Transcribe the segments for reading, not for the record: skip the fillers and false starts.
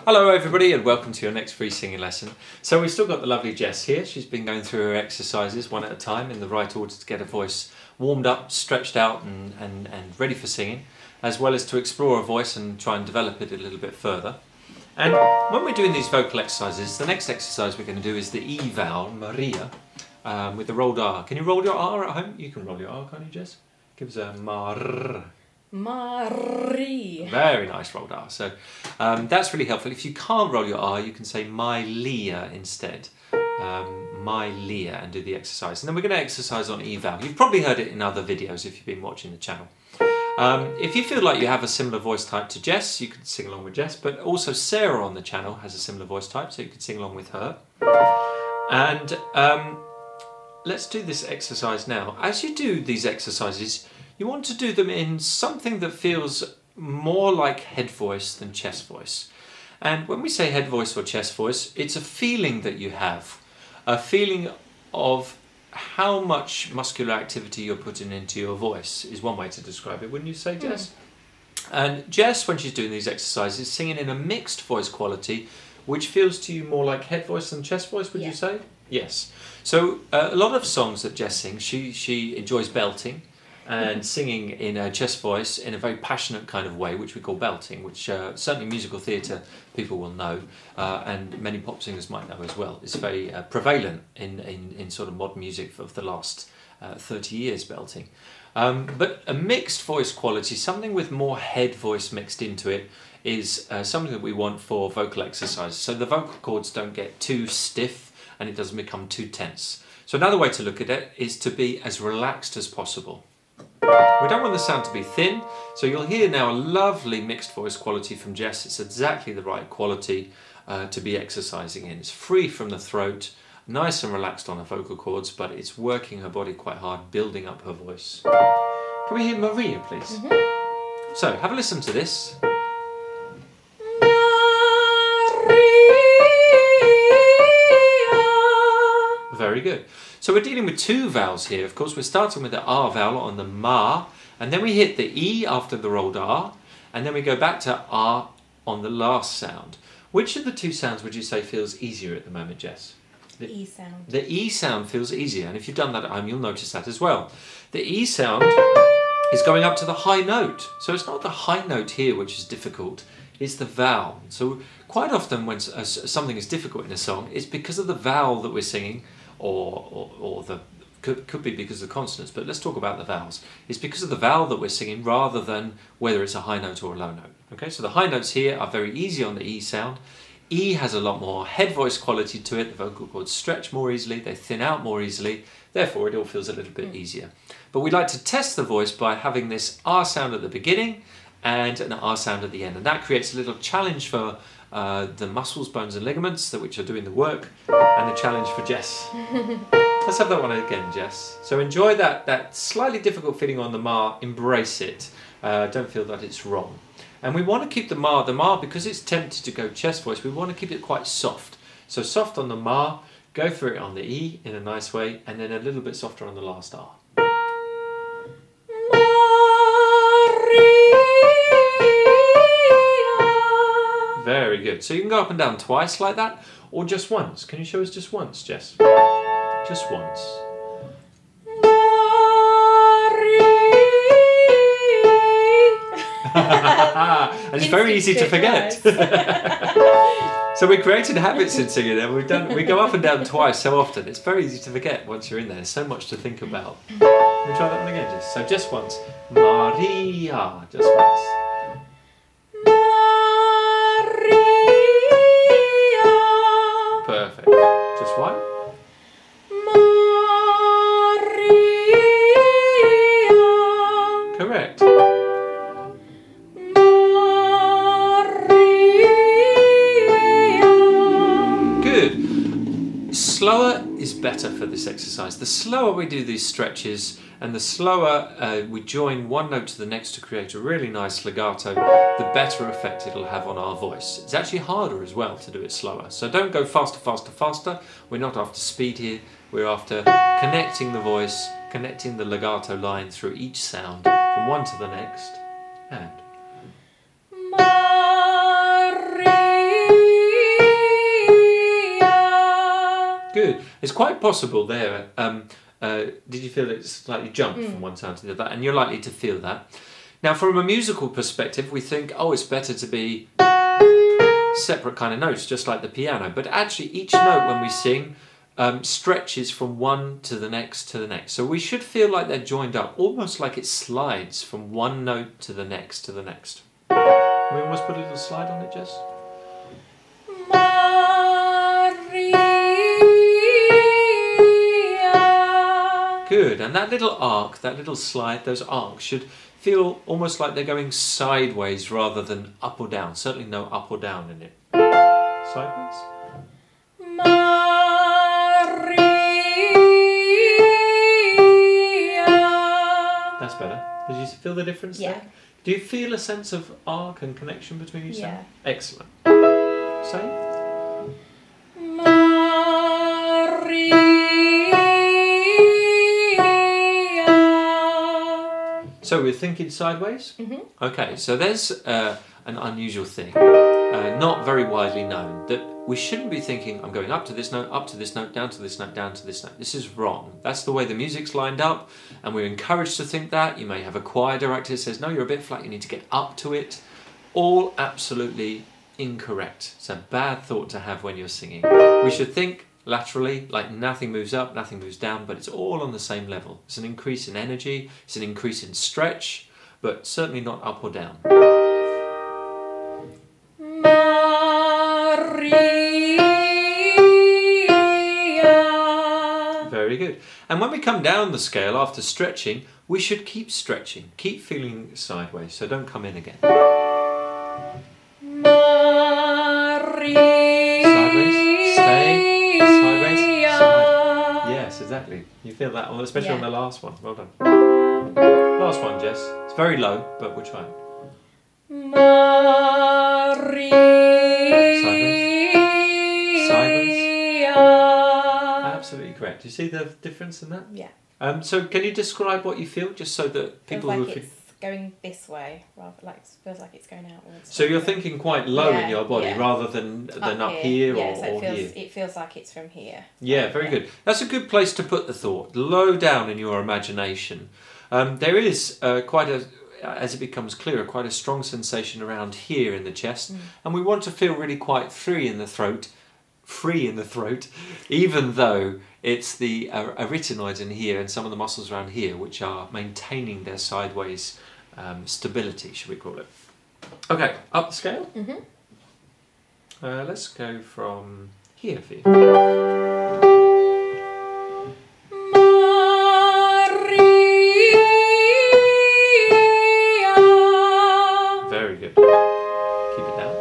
Hello everybody and welcome to your next free singing lesson. So we've still got the lovely Jess here. She's been going through her exercises one at a time in the right order to get her voice warmed up, stretched out and ready for singing, as well as to explore her voice and try and develop it a little bit further. And when we're doing these vocal exercises, the next exercise we're going to do is the E vowel, Maria, with the rolled R. Can you roll your R at home? You can roll your R, can't you, Jess? Give us a mar. Marie. Very nice rolled R. So that's really helpful. If you can't roll your R, you can say my Leah instead. My Leah, and do the exercise. And then we're going to exercise on E vowel. You've probably heard it in other videos if you've been watching the channel. If you feel like you have a similar voice type to Jess, you can sing along with Jess, but also Sarah on the channel has a similar voice type, so you can sing along with her. And let's do this exercise now. As you do these exercises, you want to do them in something that feels more like head voice than chest voice. And when we say head voice or chest voice, it's a feeling that you have. A feeling of how much muscular activity you're putting into your voice is one way to describe it, wouldn't you say, Jess? And Jess, when she's doing these exercises, is singing in a mixed voice quality, which feels to you more like head voice than chest voice, would you say? Yes. So a lot of songs that Jess sings, she enjoys belting and singing in a chest voice in a very passionate kind of way, which we call belting, which certainly musical theatre people will know, and many pop singers might know as well. It's very prevalent in sort of modern music of the last 30 years, belting. But a mixed voice quality, something with more head voice mixed into it, is something that we want for vocal exercise. So the vocal cords don't get too stiff and it doesn't become too tense. So another way to look at it is to be as relaxed as possible. We don't want the sound to be thin, so you'll hear now a lovely mixed voice quality from Jess. It's exactly the right quality to be exercising in. It's free from the throat, nice and relaxed on her vocal cords, but it's working her body quite hard, building up her voice. Can we hear Maria, please? So, have a listen to this. Very good. So we're dealing with two vowels here. Of course, we're starting with the R vowel on the ma, and then we hit the E after the rolled R, and then we go back to R on the last sound. Which of the two sounds would you say feels easier at the moment, Jess? The E sound. The E sound feels easier, and if you've done that at home, you'll notice that as well. The E sound is going up to the high note. So it's not the high note here which is difficult, it's the vowel. So quite often when something is difficult in a song, it's because of the vowel that we're singing, or the could be because of the consonants, but let's talk about the vowels. It's because of the vowel that we're singing rather than whether it's a high note or a low note. Okay, so the high notes here are very easy on the E sound. E has a lot more head voice quality to it. The vocal cords stretch more easily, they thin out more easily, therefore it all feels a little bit easier. But we like to test the voice by having this R sound at the beginning and an R sound at the end, and that creates a little challenge for the muscles, bones and ligaments which are doing the work, and the challenge for Jess. Let's have that one again, Jess. So enjoy that slightly difficult feeling on the ma, embrace it, don't feel that it's wrong. And we want to keep the ma, because it's tempted to go chest voice, we want to keep it quite soft. So soft on the ma, go for it on the E in a nice way, and then a little bit softer on the last R. Very good. So you can go up and down twice like that, or just once. Can you show us just once, Jess? Just once. And it's very easy to forget. So we created habits in singing there. We go up and down twice so often. It's very easy to forget once you're in there. There's so much to think about. Can we try that one again, Jess? So just once. Maria. Just once. Perfect. Just one. Maria. Correct. Maria. Good. Slower is better for this exercise. The slower we do these stretches and the slower we join one note to the next to create a really nice legato, the better effect it'll have on our voice. It's actually harder as well to do it slower. So don't go faster, faster, faster. We're not after speed here. We're after connecting the voice, connecting the legato line through each sound from one to the next. And Maria. Good. It's quite possible there. Did you feel it slightly jumped from one sound to the other? And you're likely to feel that. Now, from a musical perspective, we think, oh, it's better to be separate kind of notes, just like the piano. But actually, each note when we sing stretches from one to the next to the next. So we should feel like they're joined up, almost like it slides from one note to the next to the next. Can we almost put a little slide on it, Jess? Good, and that little arc, that little slide, those arcs should feel almost like they're going sideways rather than up or down. Certainly no up or down in it. Sideways? That's better. Did you feel the difference there? Do you feel a sense of arc and connection between each sound? Excellent. Say? So we're thinking sideways? Okay, so there's an unusual thing, not very widely known, that we shouldn't be thinking, I'm going up to this note, down to this note, down to this note. This is wrong. That's the way the music's lined up, and we're encouraged to think that. You may have a choir director who says, no, you're a bit flat, you need to get up to it. All absolutely incorrect. It's a bad thought to have when you're singing. We should think laterally, like nothing moves up, nothing moves down, but it's all on the same level. It's an increase in energy, it's an increase in stretch, but certainly not up or down. Very good. And when we come down the scale after stretching, we should keep stretching, keep feeling sideways, so don't come in again. Sideways, stay. Sideways, side. Yes, exactly. You feel that, especially on the last one. Well done. Last one, Jess. It's very low, but we'll try it. Sideways. Sideways. Absolutely correct. Do you see the difference in that? Yeah. So can you describe what you feel, just so that people who feel going this way, rather feels like it's going outwards. So you're thinking quite low in your body rather than up here or here. It feels like it's from here. Yeah, very good. That's a good place to put the thought, low down in your imagination. There is quite a, as it becomes clearer, quite a strong sensation around here in the chest, and we want to feel really quite free in the throat, even though it's the arytenoids in here and some of the muscles around here which are maintaining their sideways stability, should we call it. Okay, up the scale. Let's go from here for you. Very good. Keep it down.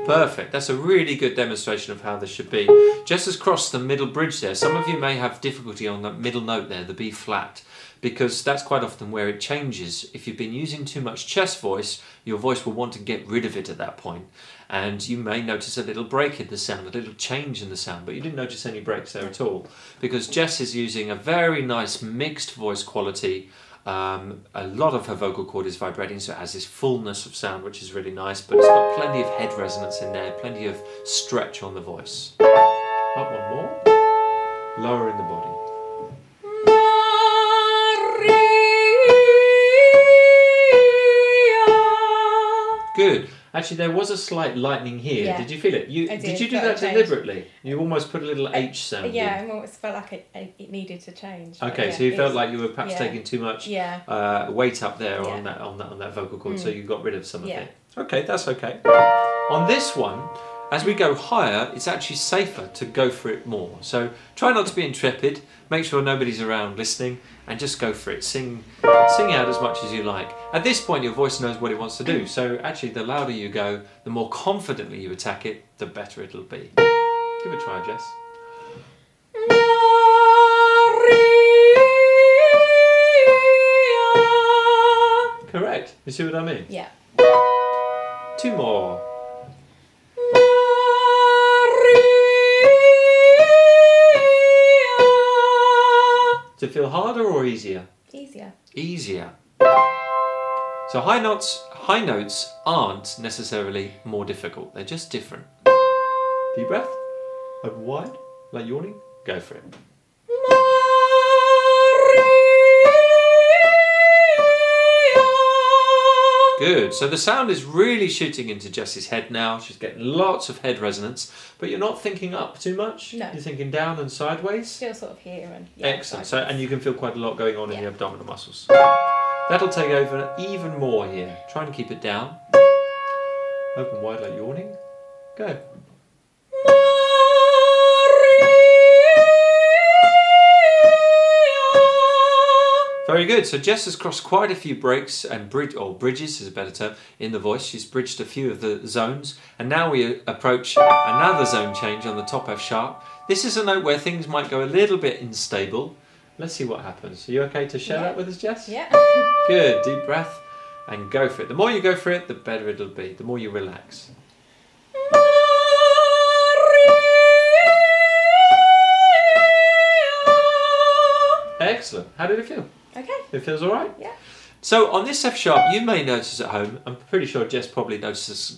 Perfect. That's a really good demonstration of how this should be. Just as crossed the middle bridge there. Some of you may have difficulty on that middle note there, the B flat, because that's quite often where it changes. If you've been using too much chest voice, your voice will want to get rid of it at that point, and you may notice a little break in the sound, a little change in the sound, but you didn't notice any breaks there at all, because Jess is using a very nice mixed voice quality. A lot of her vocal cord is vibrating, so it has this fullness of sound, which is really nice, but it's got plenty of head resonance in there, plenty of stretch on the voice. Up one more. Lower in the body. Good. Actually, there was a slight lightening here. Yeah. Did you feel it? Did you do that deliberately? You almost put a little H sound in. Yeah, I almost felt like it needed to change. Okay, so you felt like you were perhaps taking too much weight up there on that vocal cord, so you got rid of some of it. Okay, that's okay. On this one, as we go higher, it's actually safer to go for it more. So try not to be intrepid. Make sure nobody's around listening, and just go for it. Sing out as much as you like. At this point, your voice knows what it wants to do. So actually, the louder you go, the more confidently you attack it, the better it'll be. Give it a try, Jess. Correct. You see what I mean? Yeah. Two more. Does it feel harder or easier? Easier. Easier. So high notes aren't necessarily more difficult. They're just different. Deep breath. Open wide, like yawning. Go for it. Good. So the sound is really shooting into Jess's head now. She's getting lots of head resonance, but you're not thinking up too much. No. You're thinking down and sideways. Still sort of here and Excellent. So, and you can feel quite a lot going on in the abdominal muscles. Yeah. That'll take over even more here. Try and keep it down. Open wide like yawning. Go. Very good. So Jess has crossed quite a few breaks and bridges is a better term in the voice. She's bridged a few of the zones, and now we approach another zone change on the top F sharp. This is a note where things might go a little bit unstable. Let's see what happens. Are you okay to share that with us, Jess? Yeah. Good. Deep breath and go for it. The more you go for it, the better it'll be. The more you relax. Excellent. How did it feel? Okay. It feels all right? Yeah. So on this F sharp, you may notice at home, I'm pretty sure Jess probably notices